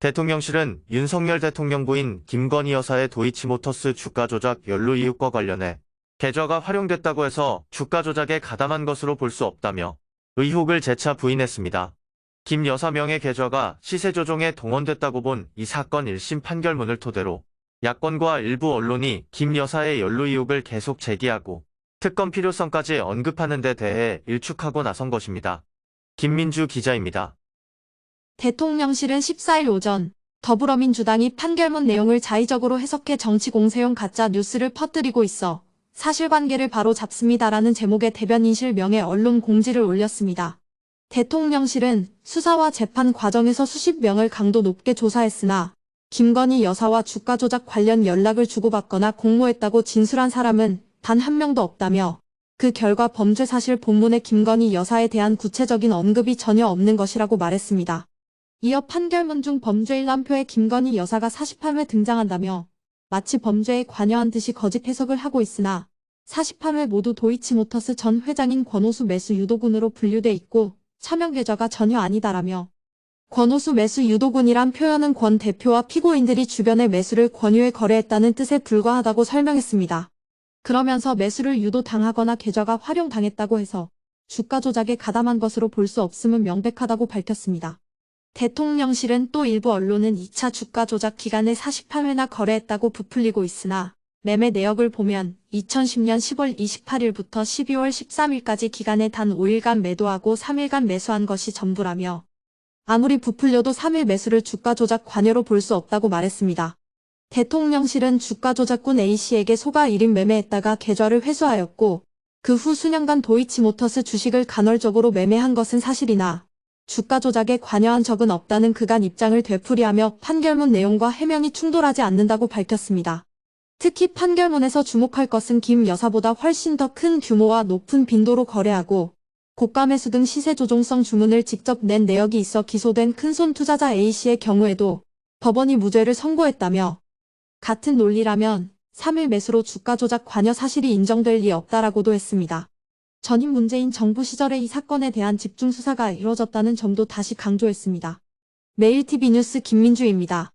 대통령실은 윤석열 대통령 부인 김건희 여사의 도이치모터스 주가 조작 연루 이유과 관련해 계좌가 활용됐다고 해서 주가 조작에 가담한 것으로 볼 수 없다며 의혹을 재차 부인했습니다. 김 여사 명의 계좌가 시세 조종에 동원됐다고 본 이 사건 1심 판결문을 토대로 야권과 일부 언론이 김 여사의 연루 의혹을 계속 제기하고 특검 필요성까지 언급하는 데 대해 일축하고 나선 것입니다. 김민주 기자입니다. 대통령실은 14일 오전 더불어민주당이 판결문 내용을 자의적으로 해석해 정치 공세용 가짜 뉴스를 퍼뜨리고 있어 사실관계를 바로 잡습니다라는 제목의 대변인실 명의 언론 공지를 올렸습니다. 대통령실은 수사와 재판 과정에서 수십 명을 강도 높게 조사했으나 김건희 여사와 주가 조작 관련 연락을 주고받거나 공모했다고 진술한 사람은 단 한 명도 없다며 그 결과 범죄 사실 본문에 김건희 여사에 대한 구체적인 언급이 전혀 없는 것이라고 말했습니다. 이어 판결문 중 범죄 일람표에 김건희 여사가 48회 등장한다며 마치 범죄에 관여한 듯이 거짓 해석을 하고 있으나 48회 모두 도이치모터스 전 회장인 권오수 매수 유도군으로 분류돼 있고 차명 계좌가 전혀 아니다라며 권오수 매수 유도군이란 표현은 권 대표와 피고인들이 주변에 매수를 권유해 거래했다는 뜻에 불과하다고 설명했습니다. 그러면서 매수를 유도당하거나 계좌가 활용당했다고 해서 주가 조작에 가담한 것으로 볼 수 없음은 명백하다고 밝혔습니다. 대통령실은 또 일부 언론은 2차 주가 조작 기간에 48회나 거래했다고 부풀리고 있으나 매매 내역을 보면 2010년 10월 28일부터 12월 13일까지 기간에 단 5일간 매도하고 3일간 매수한 것이 전부라며 아무리 부풀려도 3일 매수를 주가 조작 관여로 볼 수 없다고 말했습니다. 대통령실은 주가 조작꾼 A씨에게 소가 1인 매매했다가 계좌를 회수하였고 그 후 수년간 도이치모터스 주식을 간헐적으로 매매한 것은 사실이나 주가 조작에 관여한 적은 없다는 그간 입장을 되풀이하며 판결문 내용과 해명이 충돌하지 않는다고 밝혔습니다. 특히 판결문에서 주목할 것은 김 여사보다 훨씬 더 큰 규모와 높은 빈도로 거래하고 고가 매수 등 시세 조종성 주문을 직접 낸 내역이 있어 기소된 큰손 투자자 A씨의 경우에도 법원이 무죄를 선고했다며 같은 논리라면 3일 매수로 주가 조작 관여 사실이 인정될 리 없다라고도 했습니다. 전임 문재인 정부 시절에 이 사건에 대한 집중 수사가 이뤄졌다는 점도 다시 강조했습니다. 매일TV 뉴스 김민주입니다.